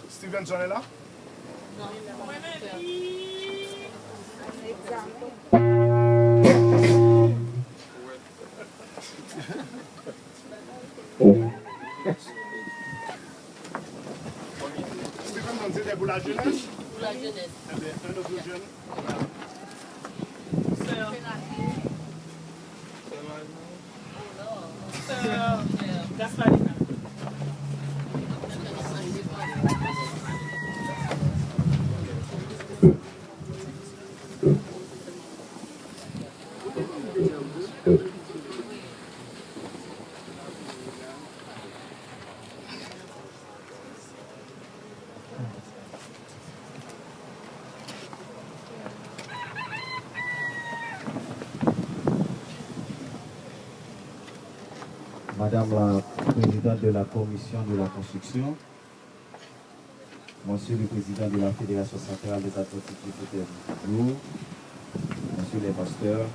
Stevenson est là? Non, Stevenson, c'était pour la jeunesse? pour la jeunesse. Eh bien, un de vos jeunes. Gasparina. Madame la Présidente de la Commission de la Construction, Monsieur le Président de la Fédération centrale des athlétiques du jour, Monsieur les pasteurs,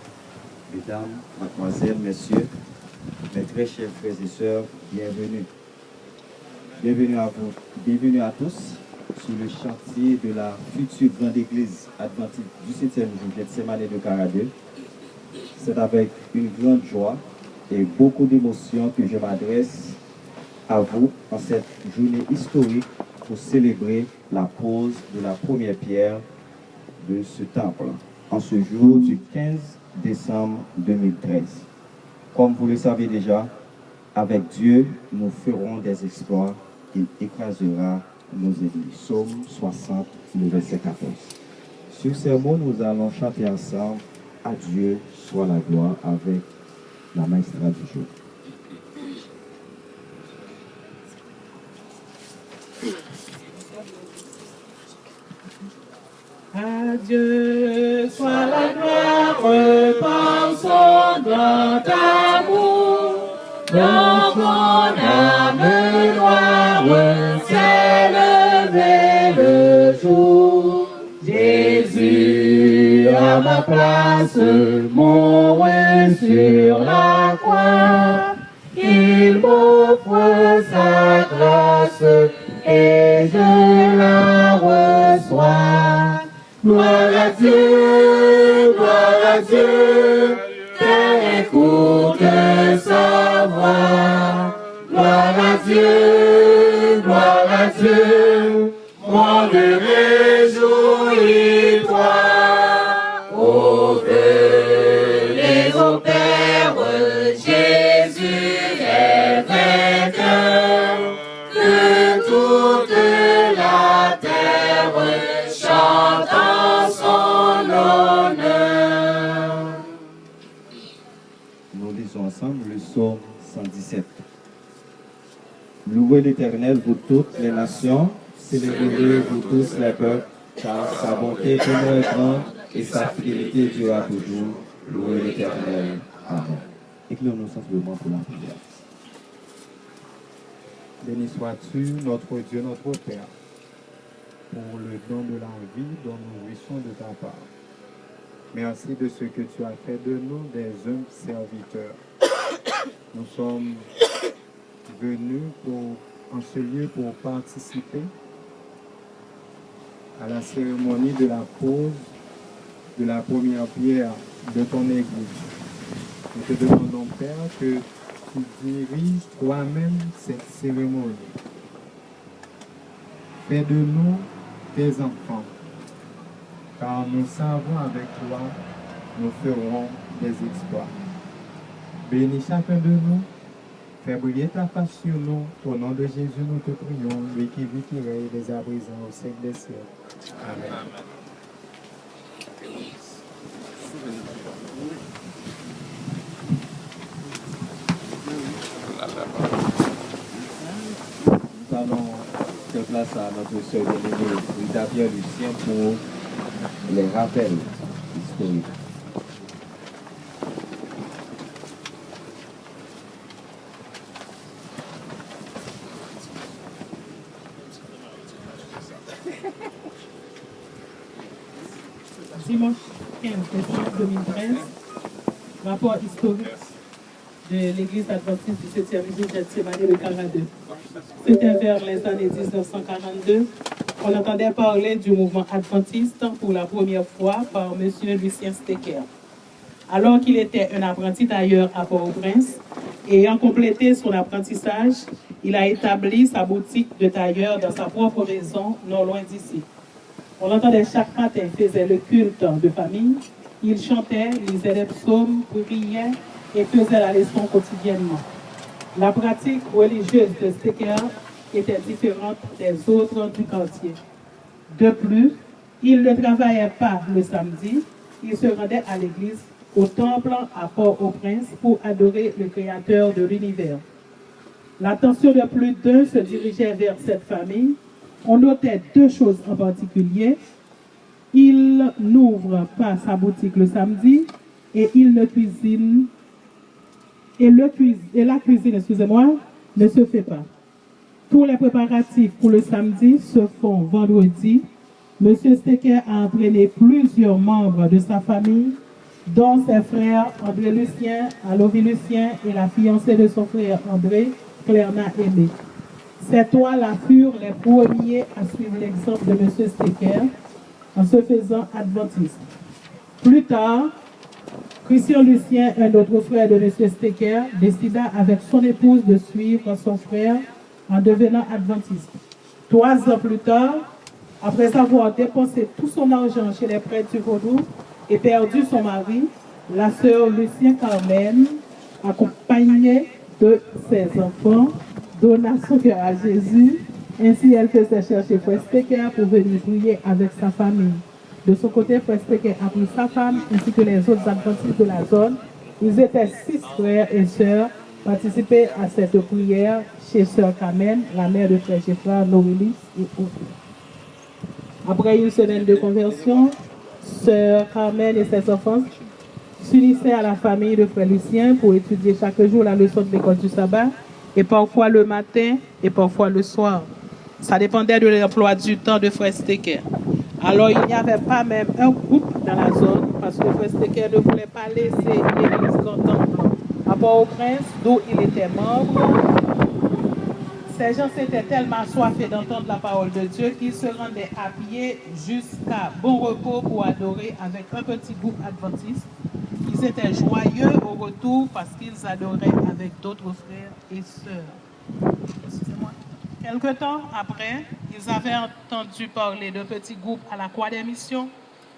Mesdames, Mademoiselles, Messieurs, mes très chers frères et sœurs, bienvenue. Bienvenue à vous, bienvenue à tous sur le chantier de la future grande église adventiste du 7e jour Gethsémané de Caradeux. C'est avec une grande joie et beaucoup d'émotion que je m'adresse à vous en cette journée historique pour célébrer la pose de la première pierre de ce temple, en ce jour du 15 décembre 2013. Comme vous le savez déjà, avec Dieu, nous ferons des exploits, il écrasera nos ennemis. Psaume 60, le verset 14. Sur ces mots, nous allons chanter ensemble « À Dieu soit la gloire » avec la maestra du jour. À Dieu soit la gloire par son grand amour, dans mon âme noire s'est levé le jour. Jésus à ma place mourut sur la croix, il m'offre sa grâce et je la reçois. Gloire à Dieu, terre écoute sa voix. Gloire à Dieu, monde réjouis-toi. Ô venez au Père, Jésus est vainqueur, que toute la terre chante en son honneur. Nous lisons ensemble le psaume 117. Louez l'Éternel, vous toutes les nations, célébrez vous tous les peuples, car sa bonté demeure grande et sa fidélité durera toujours. Louez l'Éternel. Amen. Éclaire-nous simplement pour la prière. Béni sois-tu, notre Dieu, notre Père, pour le don de la vie dont nous jouissons de ta part. Merci de ce que tu as fait de nous des humbles serviteurs. Nous sommes venus en ce lieu pour participer à la cérémonie de la pose de la première pierre de ton Église. Nous te demandons, Père, que tu diriges toi-même cette cérémonie. Fais de nous tes enfants, car nous savons avec toi, nous ferons des exploits. Bénis chacun de nous, fais briller ta face sur nous. Au nom de Jésus, nous te prions, lui qui vit, qui règne dès à présent au siècle des siècles. Amen. Nous allons faire place à notre sœur bien-aimée, Rita Pierre-Lucien, pour les rappels historiques. dimanche 15 décembre 2013, rapport historique de l'Église adventiste du 7e jour Gethsémani de Caradeux. C'était vers les années 1942 qu'on entendait parler du mouvement adventiste pour la première fois par M. Lucien Stecker. Alors qu'il était un apprenti tailleur à Port-au-Prince, ayant complété son apprentissage, il a établi sa boutique de tailleur dans sa propre maison, non loin d'ici. On l'entendait chaque matin, faisait le culte de famille, il chantait, lisait les psaumes, priait et faisait la leçon quotidiennement. La pratique religieuse de Stecker était différente des autres du quartier. De plus, il ne travaillait pas le samedi, il se rendait à l'église, au temple à Port-au-Prince pour adorer le Créateur de l'univers. L'attention de plus d'un se dirigeait vers cette famille. On notait deux choses en particulier. Il n'ouvre pas sa boutique le samedi et il ne cuisine et la cuisine, excusez-moi, ne se fait pas. Tous les préparatifs pour le samedi se font vendredi. M. Stecker a entraîné plusieurs membres de sa famille, dont ses frères André Lucien, Alovi Lucien et la fiancée de son frère André, Clerna Aimé. Ces trois-là furent les premiers à suivre l'exemple de M. Stecker en se faisant adventiste. Plus tard, Christian Lucien, un autre frère de M. Stecker, décida avec son épouse de suivre son frère en devenant adventiste. 3 ans plus tard, après avoir dépensé tout son argent chez les prêtres du Vaudou et perdu son mari, la sœur Lucien Carmen, accompagnée de ses enfants, donna son cœur à Jésus. Ainsi, elle faisait chercher Frère Stecker pour venir prier avec sa famille. De son côté, Frère Stecker a pris sa femme ainsi que les autres adventistes de la zone. Ils étaient 6 frères et sœurs participer à cette prière chez sœur Carmen, la mère de Frère Geoffroy, Norélis et autres. Après une semaine de conversion, sœur Carmen et ses enfants s'unissaient à la famille de Frère Lucien pour étudier chaque jour la leçon de l'école du sabbat, et parfois le matin et parfois le soir. Ça dépendait de l'emploi du temps de Frère Stecker. Alors il n'y avait pas même un groupe dans la zone parce que Frère Stecker ne voulait pas laisser l'église contemplante. À Port-au-Prince, d'où il était membre, ces gens s'étaient tellement assoiffés d'entendre la parole de Dieu qu'ils se rendaient à pied jusqu'à Bon Repos pour adorer avec un petit groupe adventiste. Ils étaient joyeux au retour parce qu'ils adoraient avec d'autres frères et sœurs. Excusez-moi. Quelque temps après, ils avaient entendu parler d'un petit groupe à la Croix des Missions.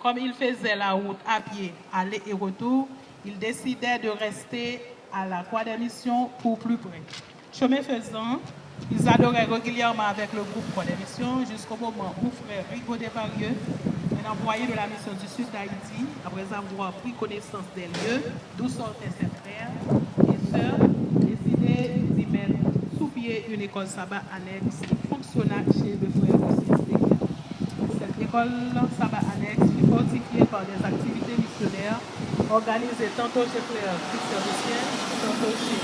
Comme ils faisaient la route à pied, aller et retour, ils décidaient de rester à la Croix des Missions pour plus près. Chemin faisant, ils adoraient régulièrement avec le groupe Croix des Missions jusqu'au moment où frère Rigaud Desvarieux, un employé de la mission du sud d'Haïti, après avoir pris connaissance des lieux d'où sortaient ses frères et sœurs, décidait d'y mettre sous pied une école sabbat annexe qui fonctionna chez le frère Lucien Stecker. Cette école sabbat annexe fut fortifiée par des activités missionnaires organisées tantôt chez frère Christian Lucien, tantôt chez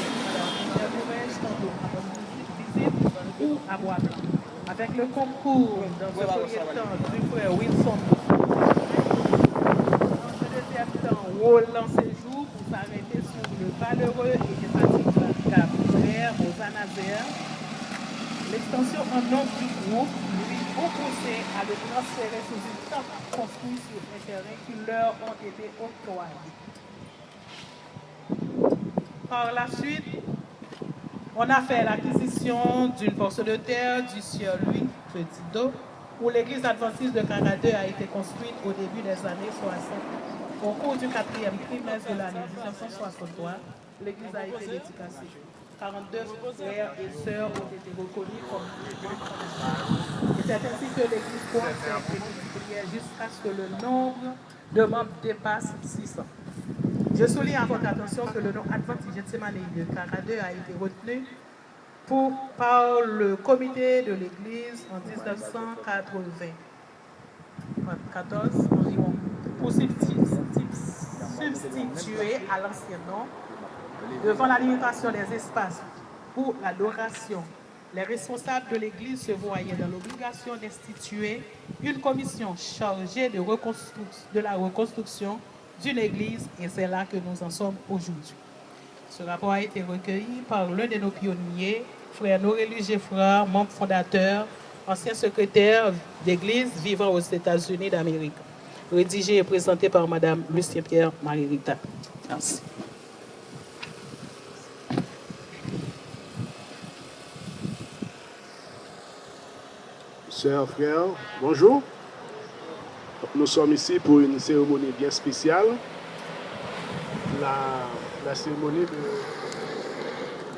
Mme Bourèche, tantôt à Bonne-Visite ou à Bois-Blanc. Avec le concours dans ce premier temps du frère Wilson, dans ce deuxième temps, Roland séjour pour s'arrêter sur le valeureux et infatigable frère Rosanazère. L'extension en nombre du groupe lui ont poussé à le transférer sous une tente construite sur un terrain qui leur ont été octroyés. Par la suite, on a fait l'acquisition d'une portion de terre du sieur Louis Petitot, où l'église adventiste de Caradeux a été construite au début des années 60. Au cours du 4e trimestre de l'année 1963, l'église a été dédicacée. 42 frères et sœurs ont été reconnus comme et c'est ainsi que l'église croissait et multipliait jusqu'à ce que le nombre de membres dépasse 600. Je souligne à votre attention que le nom Adventiste Gethsémani de Caradeux a été retenu par le comité de l'église en 1994 environ pour substituer à l'ancien nom devant la limitation des espaces pour l'adoration les responsables de l'Église se voyaient dans l'obligation d'instituer une commission chargée de la reconstruction d'une Église, et c'est là que nous en sommes aujourd'hui. Ce rapport a été recueilli par l'un de nos pionniers, frère Norélie Geffra, membre fondateur, ancien secrétaire d'Église vivant aux États-Unis d'Amérique. Rédigé et présenté par Mme Lucien-Pierre Marie-Rita. Merci. Chers frères, bonjour. Nous sommes ici pour une cérémonie bien spéciale, la cérémonie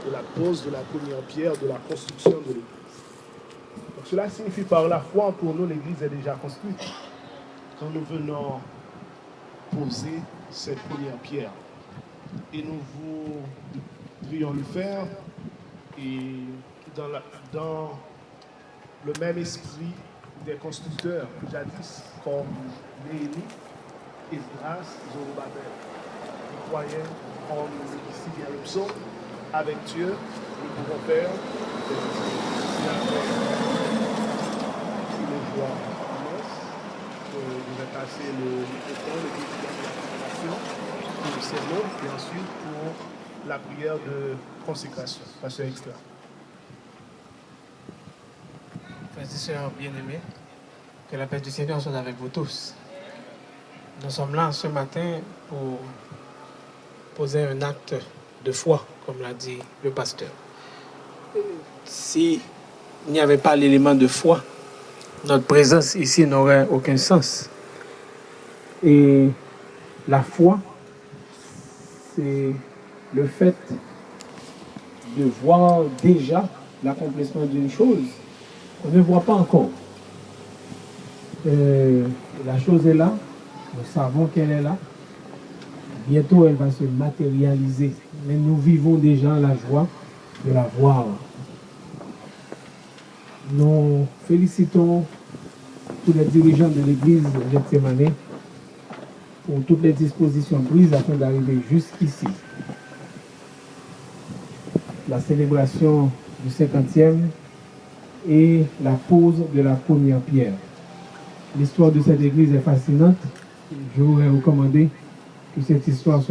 de la pose de la première pierre de la construction de l'Église. Donc, cela signifie par la foi, pour nous, l'Église est déjà construite. Quand nous venons poser cette première pierre, et nous voudrions le faire et dans le même esprit des constructeurs jadis, comme Néhémie, Esdras, Zorobabel. Nous croyons, comme ici vient le psaume, avec Dieu, nous pouvons faire des expériences. Si les joies commencent, je vais passer le microphone, le début de la présentation, pour le sermon, et ensuite pour la prière de consécration. Pasteur Extra. Frères et sœurs bien-aimés, que la paix du Seigneur soit avec vous tous. Nous sommes là ce matin pour poser un acte de foi, comme l'a dit le pasteur. S'il n'y avait pas l'élément de foi, notre présence ici n'aurait aucun sens. Et la foi, c'est le fait de voir déjà l'accomplissement d'une chose qu'on ne voit pas encore. La chose est là, nous savons qu'elle est là. Bientôt, elle va se matérialiser. Mais nous vivons déjà la joie de la voir. Nous félicitons tous les dirigeants de l'Église de Gethsémané pour toutes les dispositions prises afin d'arriver jusqu'ici. La célébration du 50e et la pose de la première pierre. L'histoire de cette église est fascinante. Je voudrais recommander que cette histoire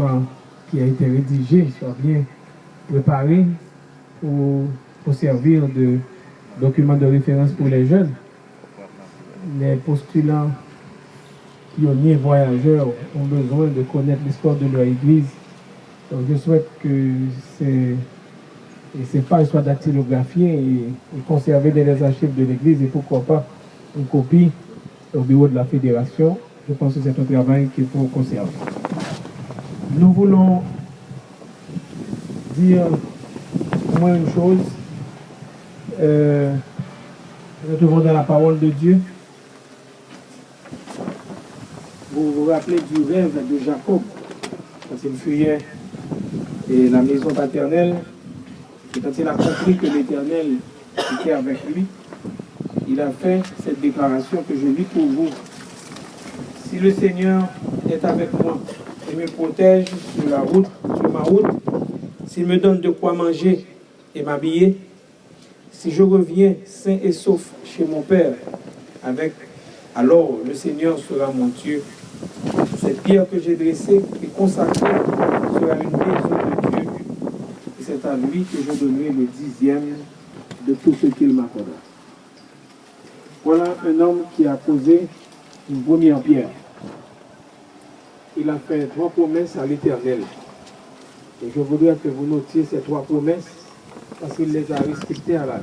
qui a été rédigée soit bien préparée pour servir de document de référence pour les jeunes. Les postulants pionniers voyageurs ont besoin de connaître l'histoire de leur église. Donc je souhaite que ces pages soient dactylographiées et conservées dans les archives de l'église et pourquoi pas une copie au bureau de la fédération. Je pense que c'est un travail qu'il faut conserver. Nous voulons dire au moins une chose. Nous trouvons dans la parole de Dieu. Vous vous rappelez du rêve de Jacob quand il fuyait la maison paternelle et quand il a compris que l'Éternel était avec lui, il a fait cette déclaration que je lis pour vous. Si le Seigneur est avec moi et me protège sur ma route, s'il me donne de quoi manger et m'habiller, si je reviens sain et sauf chez mon Père, alors le Seigneur sera mon Dieu. Cette pierre que j'ai dressée et consacrée sera une maison de Dieu. Et c'est à lui que je donnerai le 10e de tout ce qu'il m'accordera. Voilà un homme qui a posé une première pierre. Il a fait 3 promesses à l'Éternel. Et je voudrais que vous notiez ces 3 promesses parce qu'il les a respectées à l'âge.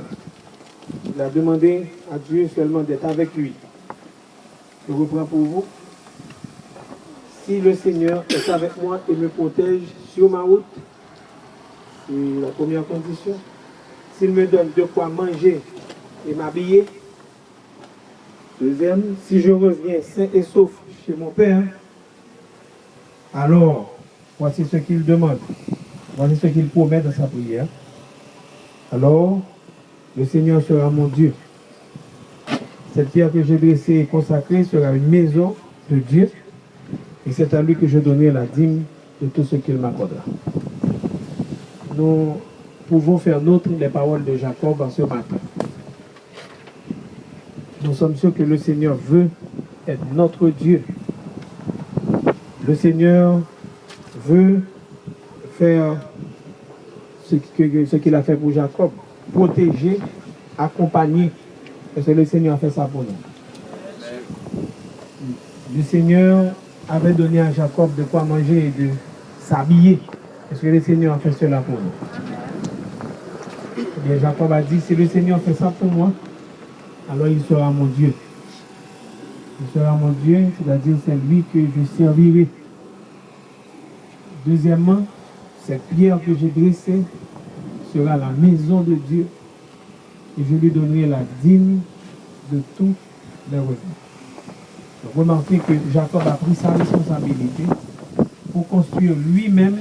Il a demandé à Dieu seulement d'être avec lui. Je reprends pour vous. Si le Seigneur est avec moi et me protège sur ma route, c'est la première condition. S'il me donne de quoi manger et m'habiller. Deuxième, si je reviens sain et sauf chez mon Père, alors voici ce qu'il demande. Voici ce qu'il promet dans sa prière. Alors, le Seigneur sera mon Dieu. Cette pierre que j'ai dressée et consacrée sera une maison de Dieu. Et c'est à lui que je donnerai la dîme de tout ce qu'il m'accordera. Nous pouvons faire nôtres les paroles de Jacob en ce matin. Nous sommes sûrs que le Seigneur veut être notre Dieu. Le Seigneur veut faire ce qu'il a fait pour Jacob, protéger, accompagner. Parce que le Seigneur a fait ça pour nous. Le Seigneur avait donné à Jacob de quoi manger et de s'habiller. Parce que le Seigneur a fait cela pour nous. Et bien, Jacob a dit, si le Seigneur fait ça pour moi, alors il sera mon Dieu. Il sera mon Dieu, c'est-à-dire c'est lui que je servirai. Deuxièmement, cette pierre que j'ai dressée sera la maison de Dieu et je lui donnerai la dîme de tous les revenus. Donc, remarquez que Jacob a pris sa responsabilité pour construire lui-même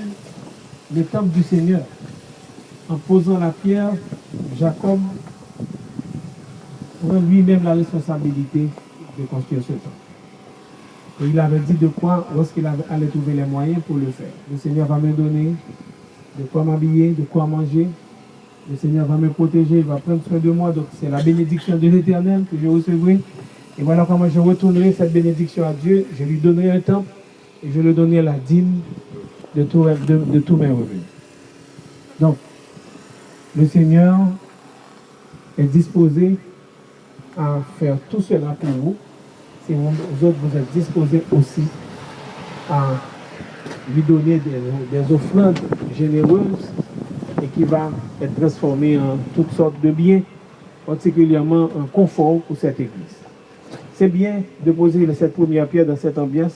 le temple du Seigneur. En posant la pierre, Jacob prend lui-même la responsabilité de construire ce temple. Et il avait dit de quoi, lorsqu'il allait trouver les moyens pour le faire. Le Seigneur va me donner de quoi m'habiller, de quoi manger. Le Seigneur va me protéger, il va prendre soin de moi. Donc c'est la bénédiction de l'Éternel que je recevrai. Et voilà comment je retournerai cette bénédiction à Dieu. Je lui donnerai un temple et je lui donnerai la dîme de tous mes revenus. Donc, le Seigneur est disposé à faire tout cela pour vous. Si vous autres, vous êtes disposés aussi à lui donner des offrandes généreuses et qui va être transformée en toutes sortes de biens, particulièrement un confort pour cette église. C'est bien de poser cette première pierre dans cette ambiance.